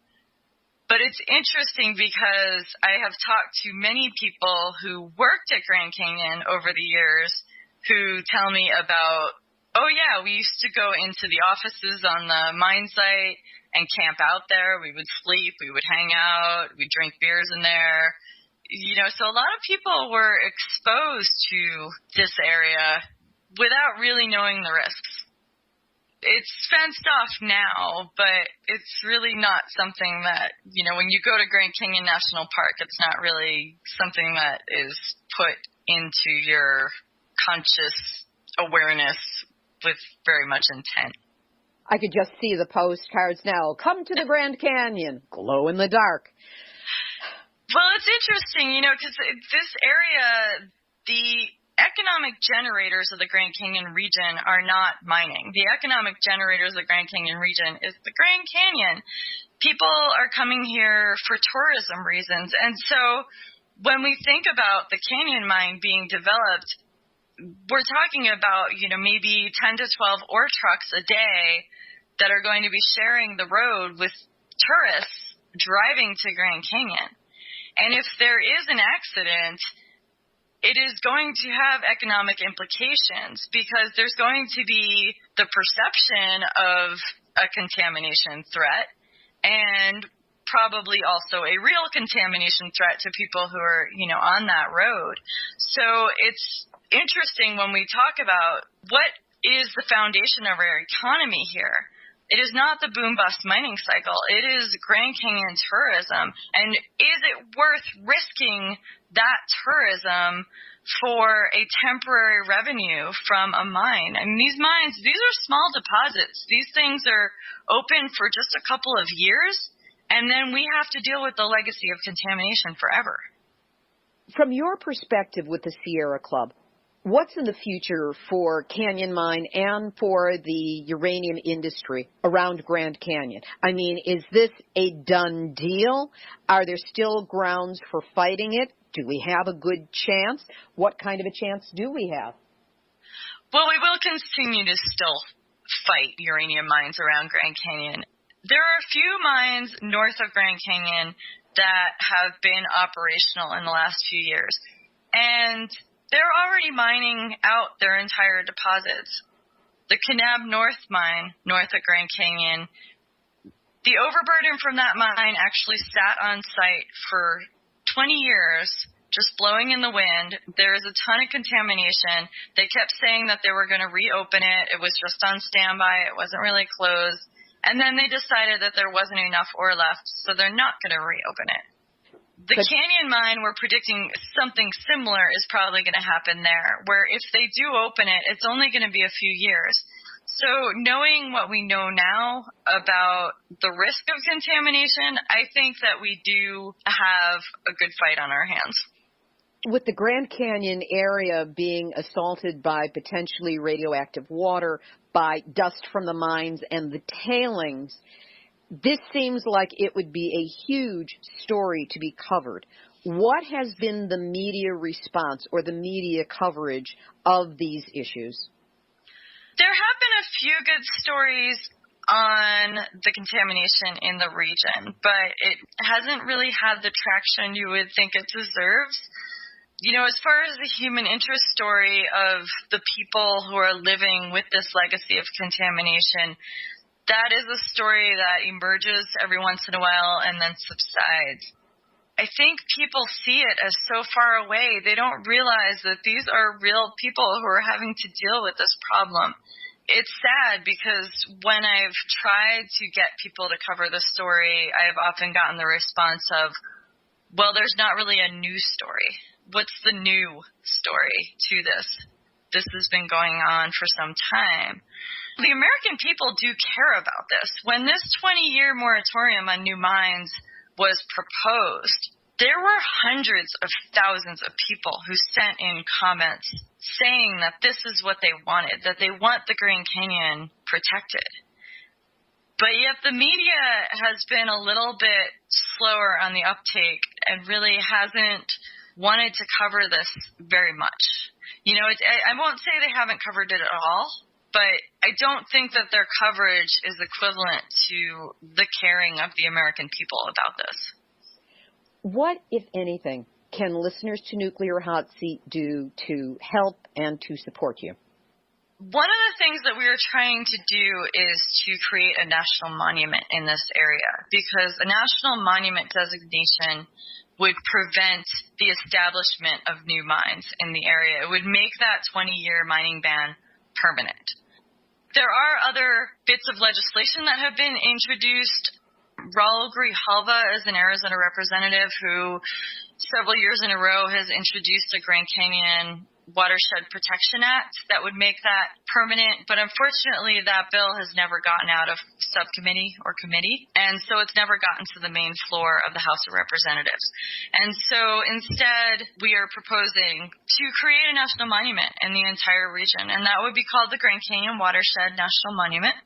But it's interesting because I have talked to many people who worked at Grand Canyon over the years who tell me about, we used to go into the offices on the mine site and camp out there. We would sleep, we would hang out, we'd drink beers in there. So a lot of people were exposed to this area without really knowing the risks. It's fenced off now, but it's really not something that, when you go to Grand Canyon National Park, it's not really something that is put into your conscious awareness with very much intent. I could just see the postcards now. Come to the Grand Canyon, glow in the dark. Well, it's interesting, because this area, the economic generators of the Grand Canyon region are not mining. The economic generators of the Grand Canyon region is the Grand Canyon. People are coming here for tourism reasons. And so when we think about the canyon mine being developed, we're talking about, maybe 10 to 12 ore trucks a day that are going to be sharing the road with tourists driving to Grand Canyon. And if there is an accident, it is going to have economic implications because there's going to be the perception of a contamination threat and probably also a real contamination threat to people who are, on that road. So it's interesting when we talk about what is the foundation of our economy here. It is not the boom-bust mining cycle. It is Grand Canyon tourism. And is it worth risking that tourism for a temporary revenue from a mine? I mean, these mines, these are small deposits. These things are open for just a couple of years, and then we have to deal with the legacy of contamination forever. From your perspective with the Sierra Club, what's in the future for Canyon Mine and for the uranium industry around Grand Canyon? I mean, is this a done deal? Are there still grounds for fighting it? Do we have a good chance? What kind of a chance do we have? Well, we will continue to still fight uranium mines around Grand Canyon. There are a few mines north of Grand Canyon that have been operational in the last few years. And they're already mining out their entire deposits. The Kanab North mine, north of Grand Canyon, the overburden from that mine actually sat on site for 20 years, just blowing in the wind. There is a ton of contamination. They kept saying that they were going to reopen it. It was just on standby. It wasn't really closed. And then they decided that there wasn't enough ore left, so they're not going to reopen it. The Canyon mine, we're predicting something similar is probably going to happen there, where if they do open it, it's only going to be a few years. So knowing what we know now about the risk of contamination, I think that we do have a good fight on our hands. With the Grand Canyon area being assaulted by potentially radioactive water, by dust from the mines and the tailings, this seems like it would be a huge story to be covered. What has been the media response or the media coverage of these issues? There have been a few good stories on the contamination in the region, but it hasn't really had the traction you would think it deserves. As far as the human interest story of the people who are living with this legacy of contamination, that is a story that emerges every once in a while and then subsides. I think people see it as so far away. They don't realize that these are real people who are having to deal with this problem. It's sad because when I've tried to get people to cover the story, I've often gotten the response of, well, there's not really a news story. What's the new story to this? This has been going on for some time. The American people do care about this. When this 20-year moratorium on new mines was proposed, there were hundreds of thousands of people who sent in comments saying that this is what they wanted, that they want the Grand Canyon protected. But yet the media has been a little bit slower on the uptake and really hasn't wanted to cover this very much. You know, I won't say they haven't covered it at all, but I don't think that their coverage is equivalent to the caring of the American people about this. What, if anything, can listeners to Nuclear Hot Seat do to help and to support you? One of the things that we are trying to do is to create a national monument in this area, because a national monument designation would prevent the establishment of new mines in the area. It would make that 20-year mining ban permanent. There are other bits of legislation that have been introduced. Raul Grijalva is an Arizona representative who several years in a row has introduced a Grand Canyon Watershed Protection Act that would make that permanent, but unfortunately that bill has never gotten out of subcommittee or committee, and so it's never gotten to the main floor of the House of Representatives. And so instead we are proposing to create a national monument in the entire region, and that would be called the Grand Canyon Watershed National Monument.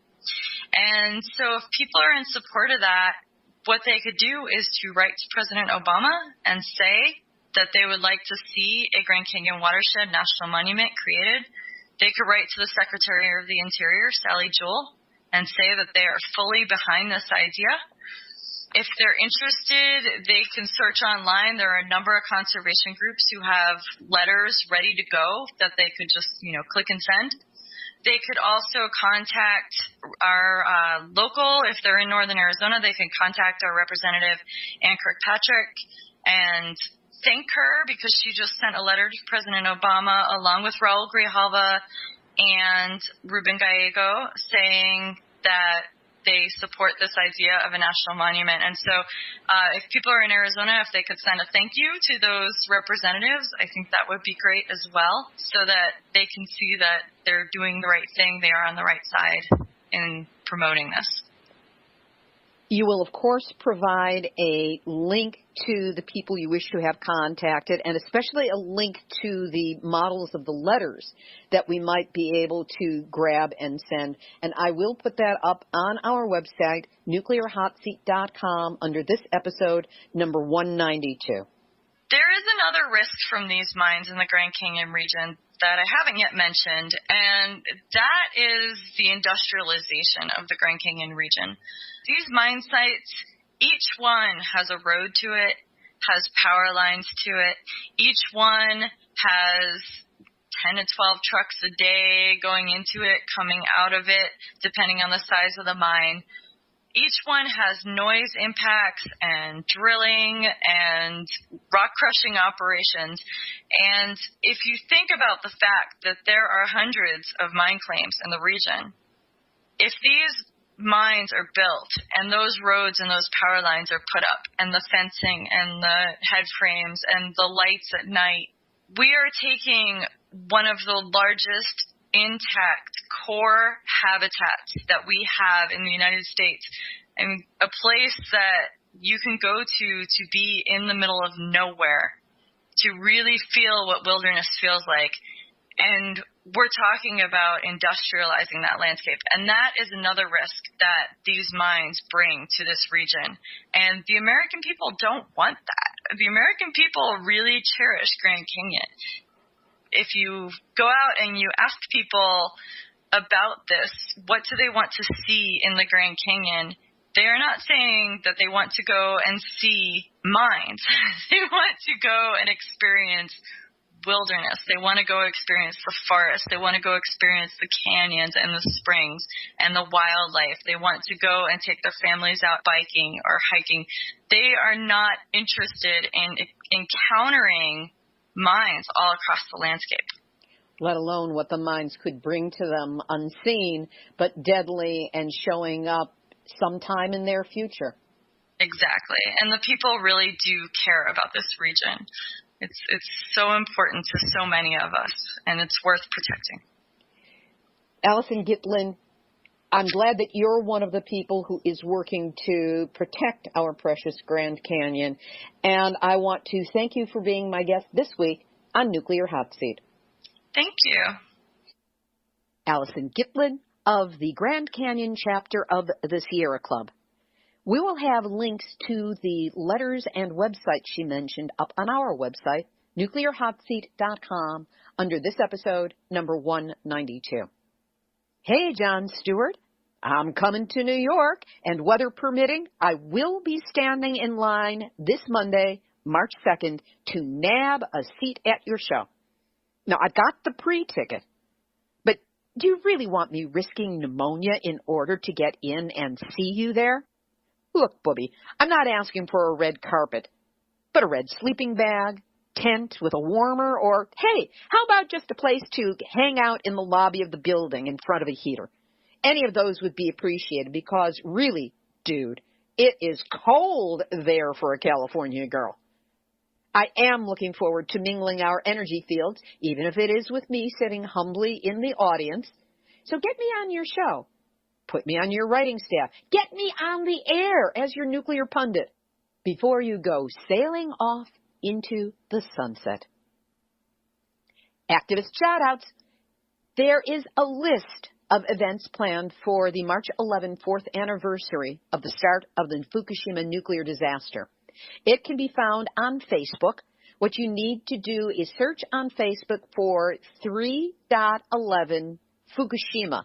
And so if people are in support of that, what they could do is to write to President Obama and say that they would like to see a Grand Canyon Watershed National Monument created. They could write to the Secretary of the Interior, Sally Jewell, and say that they are fully behind this idea. If they're interested, they can search online. There are a number of conservation groups who have letters ready to go that they could just, click and send. They could also contact our local, if they're in northern Arizona, they can contact our representative, Ann Kirkpatrick, and thank her because she just sent a letter to President Obama along with Raul Grijalva and Ruben Gallego saying that they support this idea of a national monument. And so if people are in Arizona, if they could send a thank you to those representatives, I think that would be great as well, so that they can see that they're doing the right thing, they are on the right side in promoting this. You will, of course, provide a link to the people you wish to have contacted, and especially a link to the models of the letters that we might be able to grab and send. And I will put that up on our website, nuclearhotseat.com, under this episode, number 192. There is another risk from these mines in the Grand Canyon region that I haven't yet mentioned, and that is the industrialization of the Grand Canyon region. These mine sites, each one has a road to it, has power lines to it. Each one has 10 to 12 trucks a day going into it, coming out of it, depending on the size of the mine. Each one has noise impacts and drilling and rock crushing operations. And if you think about the fact that there are hundreds of mine claims in the region, if these mines are built and those roads and those power lines are put up and the fencing and the head frames and the lights at night, we are taking one of the largest intact core habitats that we have in the United States. I mean, a place that you can go to be in the middle of nowhere, to really feel what wilderness feels like. And we're talking about industrializing that landscape. And that is another risk that these mines bring to this region. And the American people don't want that. The American people really cherish Grand Canyon. If you go out and you ask people about this, what do they want to see in the Grand Canyon? They are not saying that they want to go and see mines. They want to go and experience wilderness. They want to go experience the forest. They want to go experience the canyons and the springs and the wildlife. They want to go and take their families out biking or hiking. They are not interested in encountering mines all across the landscape. Let alone what the mines could bring to them unseen, but deadly and showing up sometime in their future. Exactly. And the people really do care about this region. It's so important to so many of us, and it's worth protecting. Alicyn Gitlin, I'm glad that you're one of the people who is working to protect our precious Grand Canyon, and I want to thank you for being my guest this week on Nuclear Hotseat. Thank you. Alicyn Gitlin of the Grand Canyon chapter of the Sierra Club. We will have links to the letters and websites she mentioned up on our website, nuclearhotseat.com, under this episode, number 192. Hey, John Stewart. I'm coming to New York, and weather permitting, I will be standing in line this Monday, March 2nd, to nab a seat at your show. Now, I got the pre-ticket, but do you really want me risking pneumonia in order to get in and see you there? Look, Booby, I'm not asking for a red carpet, but a red sleeping bag, tent with a warmer, or, hey, how about just a place to hang out in the lobby of the building in front of a heater? Any of those would be appreciated because, really, dude, it is cold there for a California girl. I am looking forward to mingling our energy fields, even if it is with me sitting humbly in the audience. So get me on your show. Put me on your writing staff. Get me on the air as your nuclear pundit before you go sailing off into the sunset. Activist shout-outs. There is a list of events planned for the March 11 4th anniversary of the start of the Fukushima nuclear disaster. It can be found on Facebook. What you need to do is search on Facebook for 3.11 Fukushima,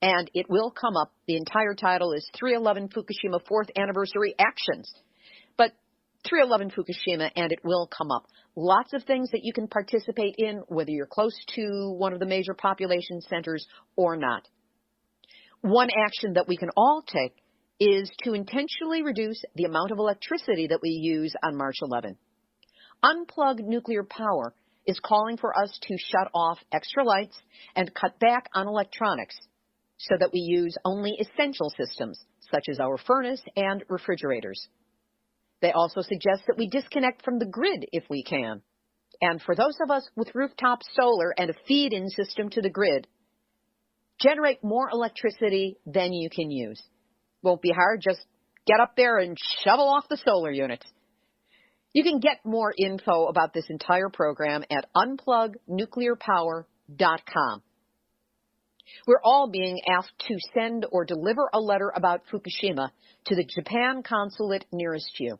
and it will come up. The entire title is 311 Fukushima 4th Anniversary Actions. But 311 Fukushima, and it will come up. Lots of things that you can participate in, whether you're close to one of the major population centers or not. One action that we can all take is to intentionally reduce the amount of electricity that we use on March 11. Unplug Nuclear Power is calling for us to shut off extra lights and cut back on electronics so that we use only essential systems, such as our furnace and refrigerators. They also suggest that we disconnect from the grid if we can. And for those of us with rooftop solar and a feed-in system to the grid, generate more electricity than you can use. Won't be hard, just get up there and shovel off the solar units. You can get more info about this entire program at unplugnuclearpower.com. We're all being asked to send or deliver a letter about Fukushima to the Japan consulate nearest you.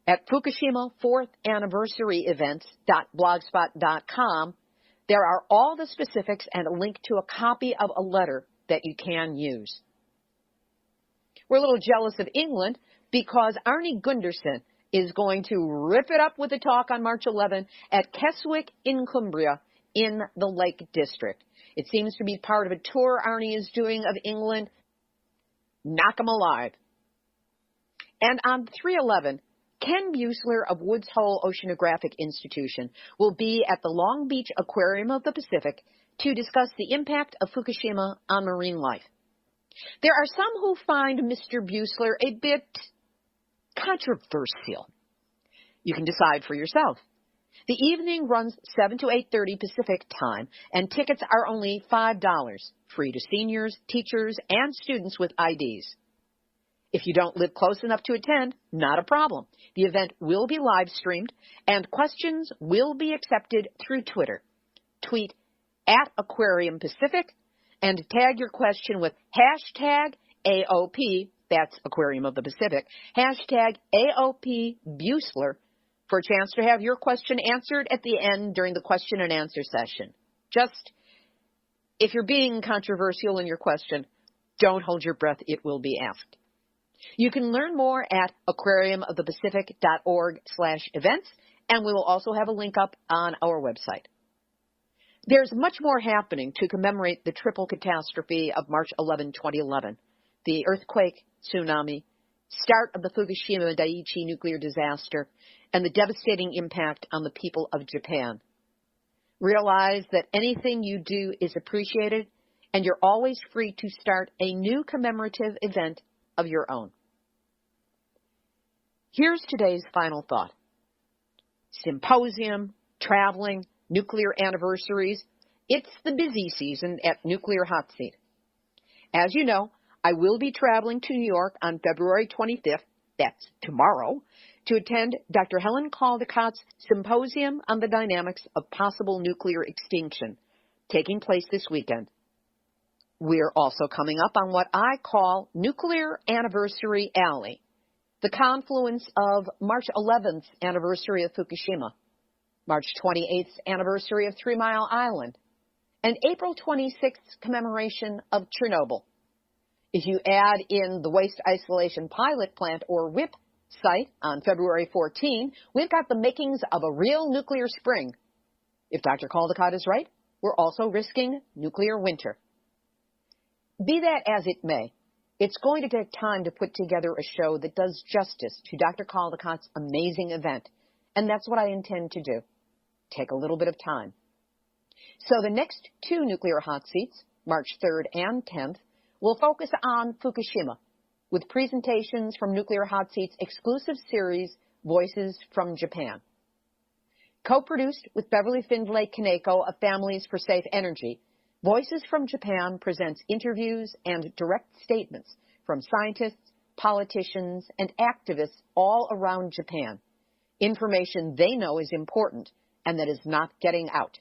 At Fukushima 4th Anniversary Events.blogspot.com, there are all the specifics and a link to a copy of a letter that you can use. We're a little jealous of England because Arnie Gunderson is going to rip it up with a talk on March 11 at Keswick in Cumbria in the Lake District. It seems to be part of a tour Arnie is doing of England. Knock 'em alive. And on 3/11, Ken Buesler of Woods Hole Oceanographic Institution will be at the Long Beach Aquarium of the Pacific to discuss the impact of Fukushima on marine life. There are some who find Mr. Buesler a bit controversial. You can decide for yourself. The evening runs 7 to 8:30 Pacific time, and tickets are only $5, free to seniors, teachers, and students with IDs. If you don't live close enough to attend, not a problem. The event will be live streamed, and questions will be accepted through Twitter. Tweet @Aquarium Pacific and tag your question with hashtag AOP, that's Aquarium of the Pacific, hashtag AOP Buesler for a chance to have your question answered at the end during the question and answer session. Just, if you're being controversial in your question, don't hold your breath, it will be asked. You can learn more at aquariumofthepacific.org/events and we will also have a link up on our website. There's much more happening to commemorate the triple catastrophe of March 11, 2011, the earthquake, tsunami, start of the Fukushima Daiichi nuclear disaster, and the devastating impact on the people of Japan. Realize that anything you do is appreciated, and you're always free to start a new commemorative event of your own. Here's today's final thought. Symposium, traveling, nuclear anniversaries, it's the busy season at Nuclear Hot Seat. As you know, I will be traveling to New York on February 25th, that's tomorrow, to attend Dr. Helen Caldicott's Symposium on the Dynamics of Possible Nuclear Extinction, taking place this weekend. We're also coming up on what I call Nuclear Anniversary Alley, the confluence of March 11th anniversary of Fukushima, March 28th anniversary of 3 Mile Island, and April 26th commemoration of Chernobyl. If you add in the Waste Isolation Pilot Plant, or WIPP, site on February 14, we've got the makings of a real nuclear spring. If Dr. Caldicott is right, we're also risking nuclear winter. Be that as it may, it's going to take time to put together a show that does justice to Dr. Caldicott's amazing event, and that's what I intend to do. Take a little bit of time. So the next 2 nuclear hot seats, March 3rd and 10th, will focus on Fukushima, with presentations from Nuclear Hot Seat's exclusive series, Voices from Japan. Co-produced with Beverly Findlay Kaneko of Families for Safe Energy, Voices from Japan presents interviews and direct statements from scientists, politicians, and activists all around Japan. Information they know is important and that is not getting out.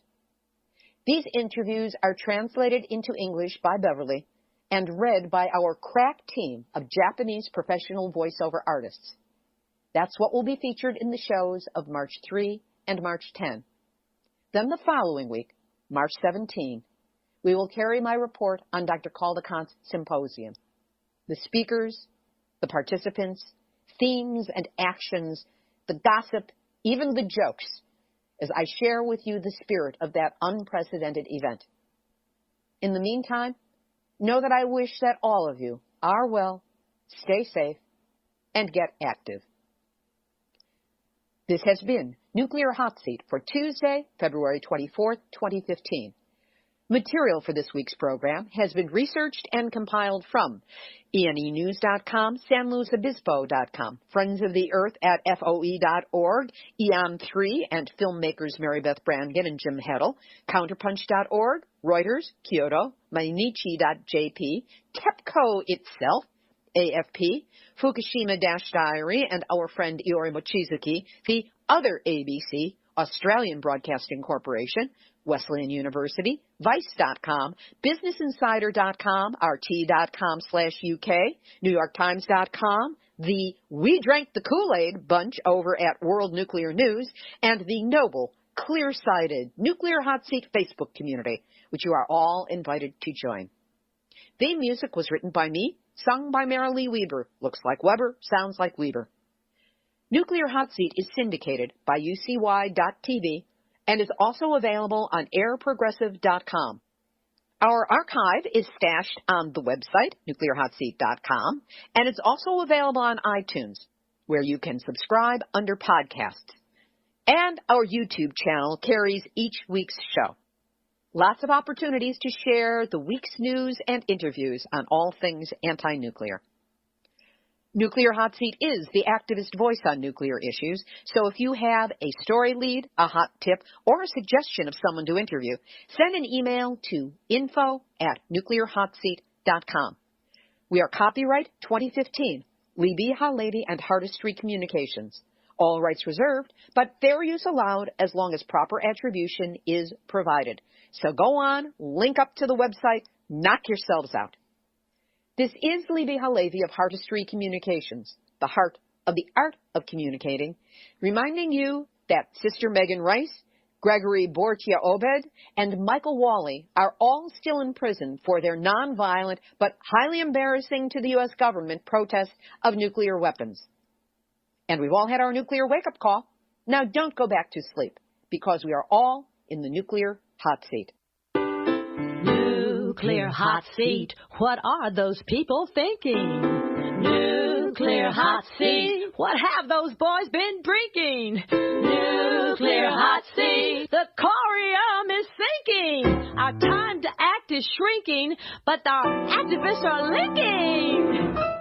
These interviews are translated into English by Beverly and read by our crack team of Japanese professional voiceover artists. That's what will be featured in the shows of March 3 and March 10. Then the following week, March 17, we will carry my report on Dr. Caldicott's symposium. The speakers, the participants, themes and actions, the gossip, even the jokes, as I share with you the spirit of that unprecedented event. In the meantime, know that I wish that all of you are well, stay safe, and get active. This has been Nuclear Hot Seat for Tuesday, February 24th, 2015. Material for this week's program has been researched and compiled from ENEnews.com, SanLuisObispo.com, Friends of the Earth at FOE.org, Eon3 and filmmakers Mary Beth Brannigan and Jim Heddle, Counterpunch.org, Reuters, Kyoto, Mainichi.jp, TEPCO itself, AFP, Fukushima-Diary, and our friend Iori Mochizuki, the other ABC, Australian Broadcasting Corporation, Wesleyan University, Vice.com, BusinessInsider.com, RT.com/UK, NewYorkTimes.com, the We Drank the Kool-Aid bunch over at World Nuclear News, and the noble, clear-sighted Nuclear Hot Seat Facebook community, which you are all invited to join. Theme music was written by me, sung by Marilee Weber. Looks like Weber, sounds like Weber. Nuclear Hot Seat is syndicated by UCY.TV and is also available on airprogressive.com. Our archive is stashed on the website, nuclearhotseat.com, and it's also available on iTunes, where you can subscribe under podcasts. And our YouTube channel carries each week's show. Lots of opportunities to share the week's news and interviews on all things anti-nuclear. Nuclear Hot Seat is the activist voice on nuclear issues, so if you have a story lead, a hot tip, or a suggestion of someone to interview, send an email to info@nuclearhotseat.com. We are copyright 2015, Libbe HaLevy and Hardestry Communications. All rights reserved, but fair use allowed as long as proper attribution is provided. So go on, link up to the website, knock yourselves out. This is Libbe HaLevy of Hardestry Communications, the heart of the art of communicating, reminding you that Sister Megan Rice, Gregory Bortia Obed, and Michael Wally are all still in prison for their nonviolent but highly embarrassing to the U.S. government protest of nuclear weapons. And we've all had our nuclear wake-up call. Now don't go back to sleep, because we are all in the nuclear hot seat. Nuclear hot seat, what are those people thinking? Nuclear hot seat, what have those boys been drinking? Nuclear hot seat, the corium is sinking. Our time to act is shrinking, but our activists are linking.